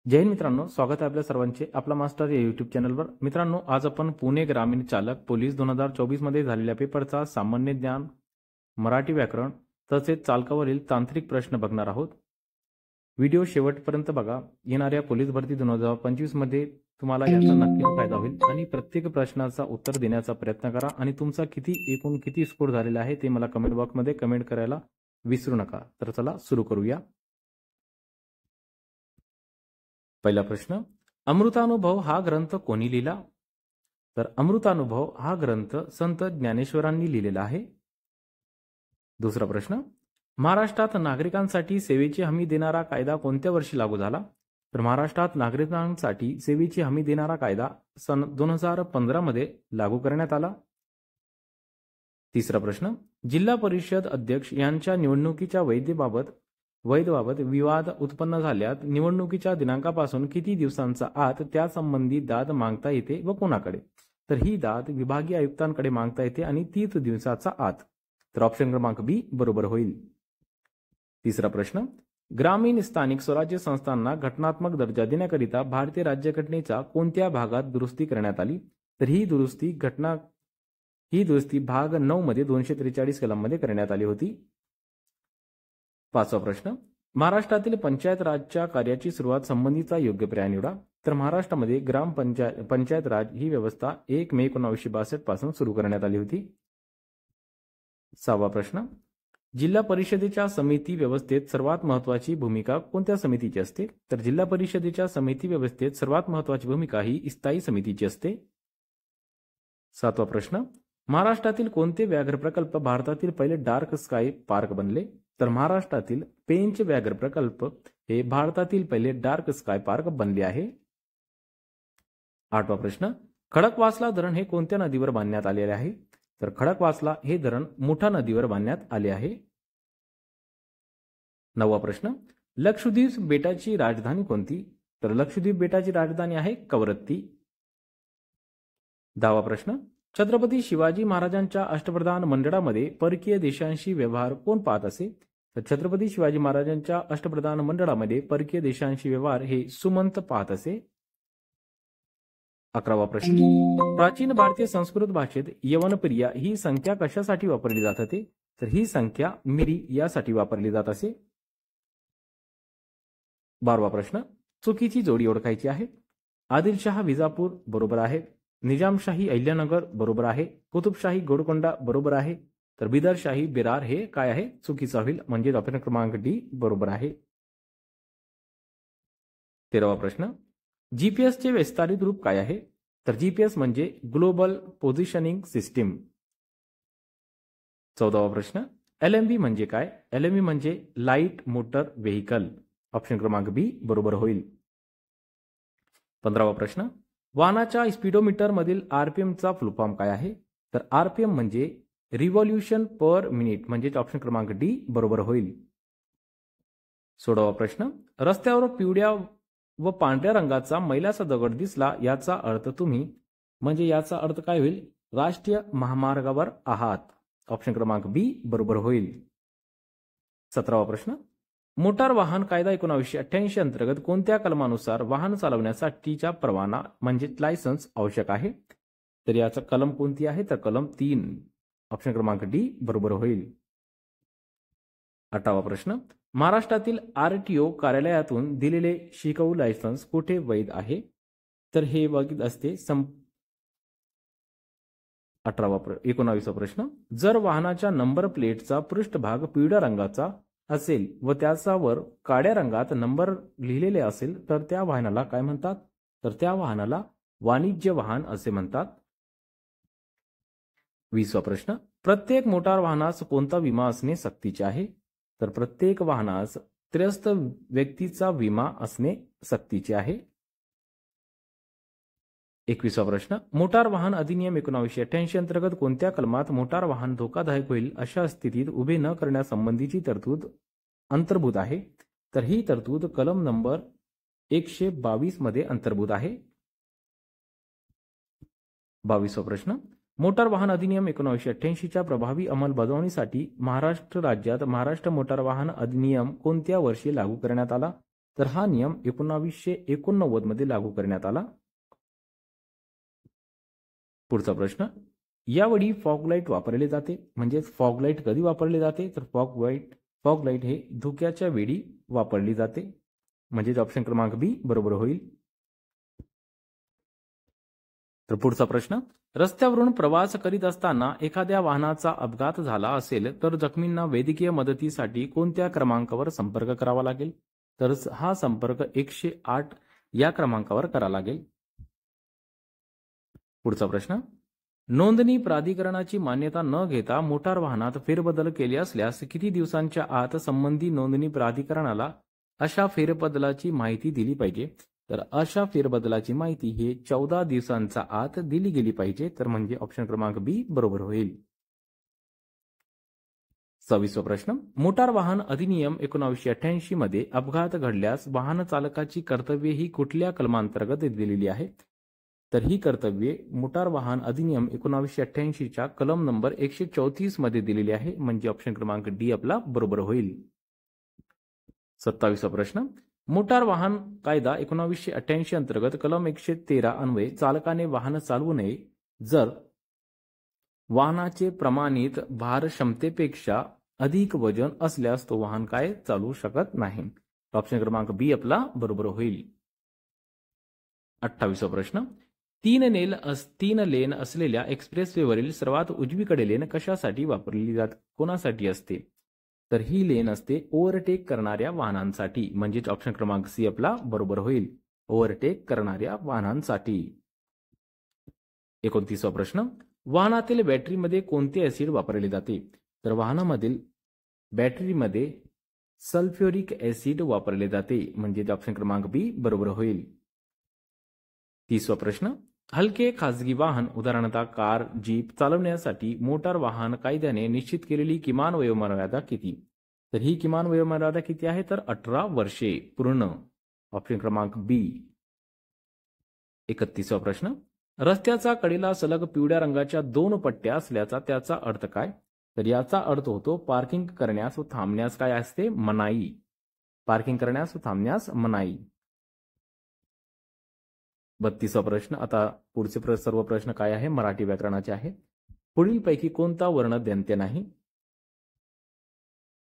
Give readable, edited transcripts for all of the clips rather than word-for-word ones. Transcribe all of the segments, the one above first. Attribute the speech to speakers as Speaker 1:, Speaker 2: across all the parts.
Speaker 1: जय हिंद मित्रांनो, स्वागत आहे आपल्या सर्वांचे आपला मास्टर या यूट्यूब चॅनलवर। मित्रांनो, आज आपण पुणे ग्रामीण चालक पोलीस 2024 मध्ये झालेल्या पेपरचा सामान्य ज्ञान, मराठी व्याकरण तसेच चालकावरील तांत्रिक प्रश्न बघणार आहोत। व्हिडिओ शेवटपर्यंत बघा। येणाऱ्या पोलीस भरती 2025 मध्ये तुम्हाला याचा नक्कीच फायदा होईल आणि प्रत्येक प्रश्नाचा उत्तर देण्याचा प्रयत्न करा आणि तुमचा एकूण किती स्कोर झालेला आहे ते मला कमेंट बॉक्समध्ये कमेंट करायला विसरू नका। तर चला सुरू करूया। पहिला प्रश्न, अमृतानुभव हा ग्रंथ कोणी लिहिला? तर अमृतानुभव हा ग्रंथ संत ज्ञानेश्वरांनी लिहिलेला आहे। दुसरा प्रश्न, महाराष्ट्रात नागरिकांसाठी सेवेची हमी देणारा कायदा कोणत्या वर्षी लागू झाला? तर महाराष्ट्रात नागरिकांसाठी सेवेची हमी देणारा कायदा सन 2015 मध्ये लागू करण्यात आला। तिसरा प्रश्न, जिल्हा परिषद अध्यक्ष यांच्या निवडणुकीच्या वैधबाबत विवाद उत्पन्न झाल्यास निवडणुकीच्या दिनांकापासून किती दिवसांचा आत त्यासंबंधी दाद मागता येते व कोणाकडे? तर ही दाद विभागीय आयुक्तांकडे मागता येते आणि 30 दिवसाचा आत। तर ऑप्शन क्रमांक बी बरोबर होईल। तिसरा प्रश्न, ग्रामीण स्थानिक स्वराज्य संस्थांना घटनात्मक दर्जा देण्याकरिता भारतीय राज्यघटनेच्या कोणत्या भागात दुरुस्ती करण्यात आली? तर ही दुरुस्ती भाग 9 मध्ये 243 कलम मध्ये करण्यात आली होती। पाचवा प्रश्न, महाराष्ट्रातील पंचायत राजच्या कार्याची सुरुवात संबंधीचा योग्य पर्याय निवडा। तर महाराष्ट्रामध्ये पंचायत राज ही व्यवस्था 1 मे 1962 पासून सुरू करण्यात आली होती। सहावा प्रश्न, जिल्हा परिषदेच्या समिती व्यवस्थेत सर्वात महत्वाची भूमिका कोणत्या समितीची असते? तर जिल्हा परिषदेच्या समिती व्यवस्थेत सर्वात महत्वाची भूमिका ही स्थायी समितीची असते। सातवा प्रश्न, महाराष्ट्रातील कोणते व्याघ्र प्रकल्प भारतातील पहिले डार्क स्काय पार्क बनले? तर महाराष्ट्रातील पेंच व्याघ्र प्रकल्प हे भारतातील पहिले डार्क स्काय पार्क बनले आहे। आठवा प्रश्न, खडकवासला धरण हे कोणत्या नदीवर बांधण्यात आलेले आहे? तर खडकवासला हे धरण मुठा नदीवर बांधण्यात आले आहे। नववा प्रश्न, लक्षद्वीप बेटाची राजधानी कोणती? तर लक्षद्वीप बेटाची राजधानी आहे कवरत्ती। दहावा प्रश्न, छत्रपती शिवाजी महाराजांच्या अष्टप्रधान मंडळामध्ये परकीय देशांशी व्यवहार कोण पाहत असे? तर छत्रपती शिवाजी महाराजांच्या अष्टप्रधान मंडळामध्ये परकीय देशांशी व्यवहार हे सुमंत पाहत असे। 11वा प्रश्न, प्राचीन भारतीय संस्कृत भाषेत यवनप्रिया ही संख्या कशासाठी वापरली जात होती? तर ही संख्या मिरी यासाठी वापरली जात असे। 12वा प्रश्न, चुकीची जोडी ओळखायची आहे। आदिलशाह विजापूर बरोबर आहे, निजामशाही अहिल्यानगर बरोबर आहे, कुतुबशाही गोलकोंडा बरोबर आहे, तर बिदरशाही बिरार हे काय आहे? चुकीचा होईल, म्हणजे ऑप्शन क्रमांक डी बरोबर आहे। 13वा प्रश्न, जीपीएस चे विस्तारित रूप काय आहे? तर जीपीएस म्हणजे ग्लोबल पोझिशनिंग सिस्टीम। 14वा प्रश्न, एलएमबी म्हणजे काय? एलएमबी म्हणजे लाईट मोटर व्हेकल, ऑप्शन क्रमांक बी बरोबर होईल। 15वा प्रश्न, वाहनाच्या स्पीडोमीटर मधील आरपीएम चा फुल फॉर्म काय आहे? तर आरपीएम म्हणजे रिव्हॉल्यूशन पर मिनिट, म्हणजे ऑप्शन क्रमांक डी बरोबर होईल। 16वा प्रश्न, रस्त्यावर पिवळ्या व पांढऱ्या रंगाचा मैलाचा दगड दिसला याचा अर्थ याचा अर्थ काय होईल? राष्ट्रीय महामार्गावर आहात, ऑप्शन क्रमांक बी बरोबर होईल। 17वा प्रश्न, मोटार वाहन कायदा 1988 अंतर्गत कोणत्या कलमानुसार वाहन चालवण्यासाठीचा परवाना म्हणजे लायसन्स आवश्यक आहे? तर याचा कलम कोणती आहे? तर कलम 3, ऑप्शन क्रमांक डी बरोबर होईल। 18वा प्रश्न, महाराष्ट्रातील आरटीओ कार्यालयातून दिलेले शिकाऊ लायसन्स कुठे वैध आहे? तर हे वैध असते 19वा प्रश्न, जर वाहनाच्या नंबर प्लेटचा पृष्ठभाग पिवळ्या रंगाचा असेल व त्याच्यावर काळ्या रंगात नंबर लिहिलेले असेल तर त्या वाहनाला काय म्हणतात? तर त्या वाहनाला वाणिज्य वाहन असे म्हणतात। 20वा प्रश्न, प्रत्येक मोटार वाहनास कोणता विमा असणे सक्तीचे आहे? तर प्रत्येक वाहनास त्रयस्थ व्यक्तीचा विमा असणे सक्तीचे आहे। 21वा प्रश्न, मोटार वाहन अधिनियम 1988 अंतर्गत कोणत्या कलमात मोटार वाहन धोकादायक होईल अशा स्थितीत उभे न करण्यासंबंधीची तरतूद अंतर्भूत आहे? तर ही तरतूद कलम नंबर 122 मध्ये अंतर्भूत आहे। 22वा प्रश्न, मोटार वाहन अधिनियम 1988 च्या प्रभावी अंमलबजावणीसाठी महाराष्ट्र राज्यात महाराष्ट्र मोटार वाहन अधिनियम कोणत्या वर्षी लागू करण्यात आला? तर हा नियम 1989 मध्ये लागू करण्यात आला. पुढचा प्रश्न, यावेळी फॉगलाईट वापरले जाते. म्हणजे फॉगलाईट कधी वापरले जाते, तर फॉगलाईट हे धुक्याच्या वेळी वापरली जाते. म्हणजे ऑप्शन क्रमांक बी बरोबर होईल. तर पुढचा प्रश्न, रस्त्यावरून प्रवास करीत असताना एखाद्या वाहनाचा अपघात झाला असेल तर जखमींना वैद्यकीय मदतीसाठी कोणत्या क्रमांकावर संपर्क करावा लागेल. तर हा संपर्क 108 या क्रमांकावर करावा लागेल. पुढचा प्रश्न, नोंदणी प्राधिकरणाची मान्यता न घेता मोटार वाहनात फेरबदल केले असल्यास किती दिवसांच्या आत संबंधी नोंदणी प्राधिकरणाला अशा फेरबदलाची माहिती दिली पाहिजे. तर अशा फेरबदलाची माहिती हे 14 दिवसांच्या आत दिली गेली पाहिजे. तर म्हणजे ऑप्शन क्रमांक बी बरोबर होईल. 26वा प्रश्न, मोटार वाहन अधिनियम 1988 मध्ये अपघात घडल्यास वाहन चालकाची कर्तव्ये ही कुठल्या कलमांतर्गत दिलेली आहेत. तर ही कर्तव्ये मोटार वाहन अधिनियम 1988च्या कलम नंबर 134 मध्ये दिलेली आहे. म्हणजे ऑप्शन क्रमांक डी आपला बरोबर होईल. 27वा प्रश्न, मोटार वाहन कायदा 1988 अंतर्गत कलम 113 अन्वये चालकाने वाहन चालवू नये जर वाहनाचे प्रमाणित भार क्षमतेपेक्षा अधिक वजन असल्यास तो वाहन काय चालवू शकत नाही. ऑप्शन क्रमांक बी आपला बरोबर होईल. 28वा प्रश्न, तीन लेन असलेल्या एक्सप्रेसवेवरील सर्वात उजवीकडे लेन कशासाठी वापरली जाते, कोणासाठी असते. तर ही लेन असते ओव्हरटेक करणाऱ्या वाहनांसाठी. म्हणजेच ऑप्शन क्रमांक सी आपला बरोबर होईल, ओव्हरटेक करणाऱ्या वाहनांसाठी. 29वा प्रश्न, वाहनातील बॅटरीमध्ये कोणते ऍसिड वापरले जाते. तर वाहनामधील बॅटरीमध्ये सल्फ्युरिक ऍसिड वापरले जाते. म्हणजे ऑप्शन क्रमांक बी बरोबर होईल. 30वा प्रश्न, हलके खासगी वाहन उदाहरणतः कार जीप चालवण्यासाठी मोटार वाहन कायद्याने निश्चित केलेली किमान वयोमर्यादा किती. तर ही किमान वयोमर्यादा किती आहे, तर 18 वर्षे पूर्ण. ऑप्शन क्रमांक बी. 31वा प्रश्न, रस्त्याचा कडेला सलग पिवळ्या रंगाच्या 2 पट्ट्या असल्याचा त्याचा अर्थ काय. तर याचा अर्थ होतो पार्किंग करण्यास व थांबण्यास काय असते, मनाई. पार्किंग करण्यास व थांबण्यास मनाई. 32वा प्रश्न, आता पुढचे सर्व प्रश्न काय आहे, मराठी व्याकरणाचे आहे. पुढीलपैकी कोणता वर्ण दंत्य नाही.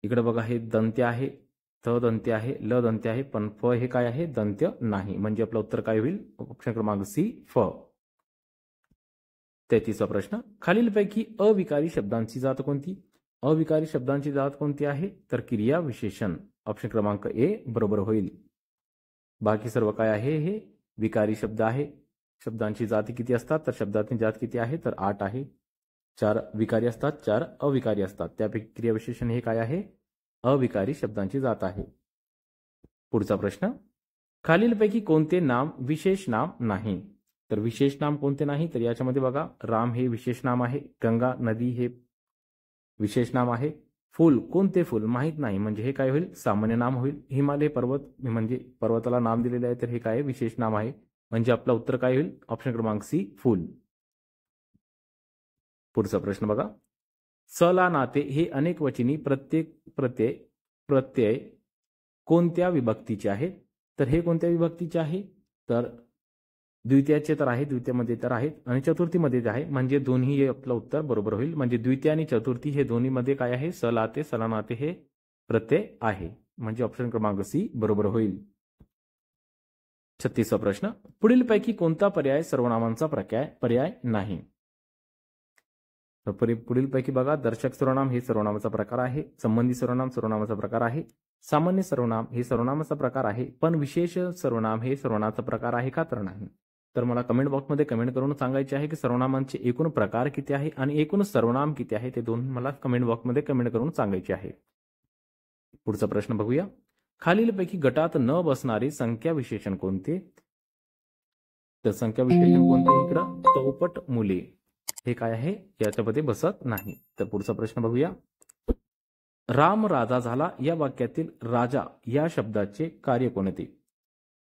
Speaker 1: इकडे बघा, हे दंत्य आहे, थ दंत्य आहे, ल दंत्य आहे, पण फ हे काय आहे, दंत्य नाही. म्हणजे आपलं उत्तर काय होईल, ऑप्शन क्रमांक सी फ. 33वा प्रश्न, खालीलपैकी अविकारी शब्दांची जात कोणती. अविकारी शब्दांची जात कोणती आहे, तर क्रिया विशेषण. ऑप्शन क्रमांक ए बरोबर होईल. बाकी सर्व काय आहे, हे विकारी शब्द आहे. शब्दांची जाती किती असतात, तर शब्दांची जात किती आहे, तर 8 आहे. 4 विकारी असतात, 4 अविकारी असतात. त्यापैकी क्रियाविशेषण हे काय आहे, अविकारी शब्दांची जात आहे. पुढचा प्रश्न, खालीलपैकी कोणते नाम विशेष नाम नाही. तर विशेष नाम कोणते नाही, तर याच्यामध्ये बघा, राम हे विशेष नाम आहे, गंगा नदी हे विशेष नाम आहे, फुल कोणते फुल माहीत नाही, म्हणजे हे काय होईल, सामान्य नाम होईल. हिमालय पर्वत म्हणजे पर्वताला नाम दिलेले आहे, तर हे काय विशेष नाम आहे. म्हणजे आपलं उत्तर काय होईल, ऑप्शन क्रमांक सी फुल. पुढचा प्रश्न बघा, सला नाते हे अनेक वचनी प्रत्यय कोणत्या विभक्तीचे आहे. तर हे कोणत्या विभक्तीचे आहे, तर द्वितीयाचे तर आहे, द्वितीयमध्ये तर आहेत, आणि चतुर्थीमध्ये आहे. म्हणजे दोन्ही हे आपलं उत्तर बरोबर होईल. म्हणजे द्वितीय आणि चतुर्थी हे दोन्हीमध्ये काय आहे, सलाते सलानाते हे प्रत्यय आहे. म्हणजे ऑप्शन क्रमांक सी बरोबर होईल. 36वा प्रश्न, पुढीलपैकी कोणता पर्याय सर्वनामांचा पर्याय नाही. पुढीलपैकी बघा, दर्शक सर्वनाम हे सर्वनामाचा प्रकार आहे, संबंधी सर्वनाम सर्वनामाचा प्रकार आहे, सामान्य सर्वनाम हे सर्वनामाचा प्रकार आहे, पण विशेष सर्वनाम हे सर्वनामाचा प्रकार आहे का, तर नाही. तर मला कमेंट बॉक्समध्ये कमेंट करून सांगायचे आहे की सर्वनामांचे एकूण प्रकार किती आहे आणि एकूण सर्वनाम किती आहे, ते दोन्ही मला कमेंट बॉक्समध्ये कमेंट करून सांगायचे आहे. पुढचा प्रश्न बघूया, खालीलपैकी गटात न बसणारे संख्या विशेषण कोणते. तर संख्या विशेषण कोणते, इकडं चौपट मुले हे काय आहे, याच्यामध्ये बसत नाही. तर पुढचा प्रश्न बघूया, राम राजा झाला या वाक्यातील राजा या शब्दाचे कार्य कोणते.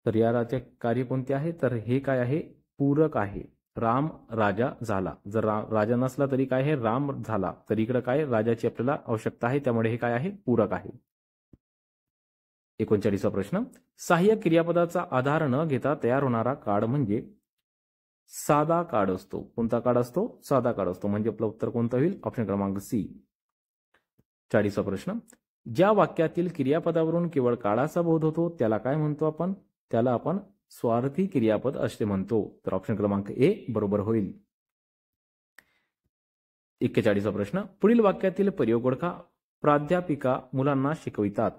Speaker 1: तर या राजा कार्य कोणते आहे, तर हे काय आहे, पूरक आहे. राम राजा झाला, जर राजा नसला तरी काय आहे, राम झाला, तर इकडे काय राजाची आपल्याला आवश्यकता आहे, त्यामुळे हे काय आहे, पूरक आहे. 39वा प्रश्न, सहाय्यक क्रियापदाचा आधार न घेता तयार होणारा कार्ड म्हणजे साधा कार्ड असतो. कोणता कार्ड असतो? साधा कार्ड असतो. म्हणजे आपलं उत्तर कोणतं होईल? ऑप्शन क्रमांक सी. 40वा प्रश्न, ज्या वाक्यातील क्रियापदावरून केवळ काळाचा बोध होतो त्याला काय म्हणतो आपण? त्याला आपण स्वार्थी क्रियापद असे म्हणतो. तर ऑप्शन क्रमांक ए बरोबर होईल. 41वा प्रश्न, पुढील वाक्यातील प्रयोग ओळखा. प्राध्यापिका मुलांना शिकवितात.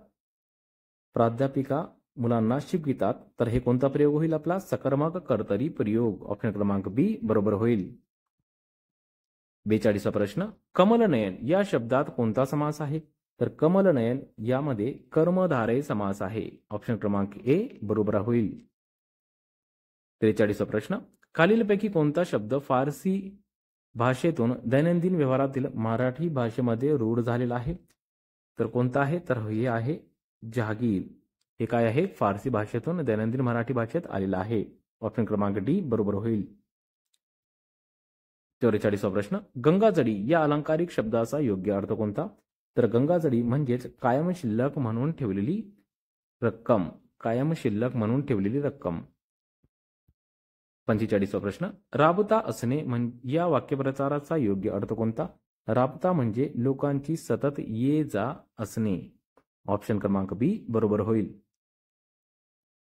Speaker 1: प्राध्यापिका मुलांना शिकवितात. तर हे कोणता प्रयोग होईल आपला? सकर्मक कर्तरी प्रयोग. ऑप्शन क्रमांक बी बरोबर होईल. 42वा प्रश्न, कमलनयन या शब्दात कोणता समास आहे? तर कमलनयन यामध्ये कर्मधारय समास आहे. ऑप्शन क्रमांक ए बरोबर होईल. 43वा प्रश्न, खालीलपैकी कोणता शब्द फारसी भाषेतून दैनंदिन व्यवहारातील मराठी भाषेमध्ये रूढ झालेला आहे? तर कोणता आहे? तर हे आहे जहागीर. हे काय आहे? फारसी भाषेतून दैनंदिन मराठी भाषेत आलेला आहे. ऑप्शन क्रमांक डी बरोबर होईल. 44वा प्रश्न, गंगाजळी या अलंकारिक शब्दाचा योग्य अर्थ कोणता? तर गंगाजळी म्हणजेच कायम शिल्लक म्हणून ठेवलेली रक्कम. कायम शिल्लक म्हणून ठेवलेली रक्कम. 45वा प्रश्न, राबता असणे या वाक्यप्रचाराचा योग्य अर्थ कोणता? राबता म्हणजे लोकांची सतत ये जा असणे. ऑप्शन क्रमांक बी बरोबर होईल.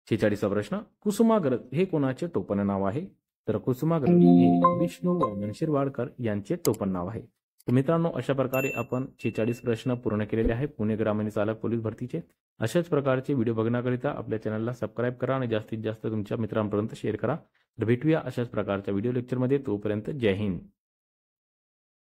Speaker 1: 46वा प्रश्न, कुसुमाग्रज हे कोणाचे टोपण नाव आहे? तर कुसुमाग्रज हे विष्णू वामन शिरवाडकर यांचे टोपण नाव आहे. तर मित्रांनो, अशा प्रकारे आपण 46 प्रश्न पूर्ण केलेले आहे पुणे ग्रामीण चालक पोलीस भरतीचे. अशाच प्रकारचे व्हिडिओ बघण्याकरिता आपल्या चॅनलला सबस्क्राईब करा आणि जास्तीत जास्त तुमच्या मित्रांपर्यंत शेअर करा. तर भेटूया अशाच प्रकारच्या व्हिडिओ लेक्चरमध्ये. तोपर्यंत जय हिंद.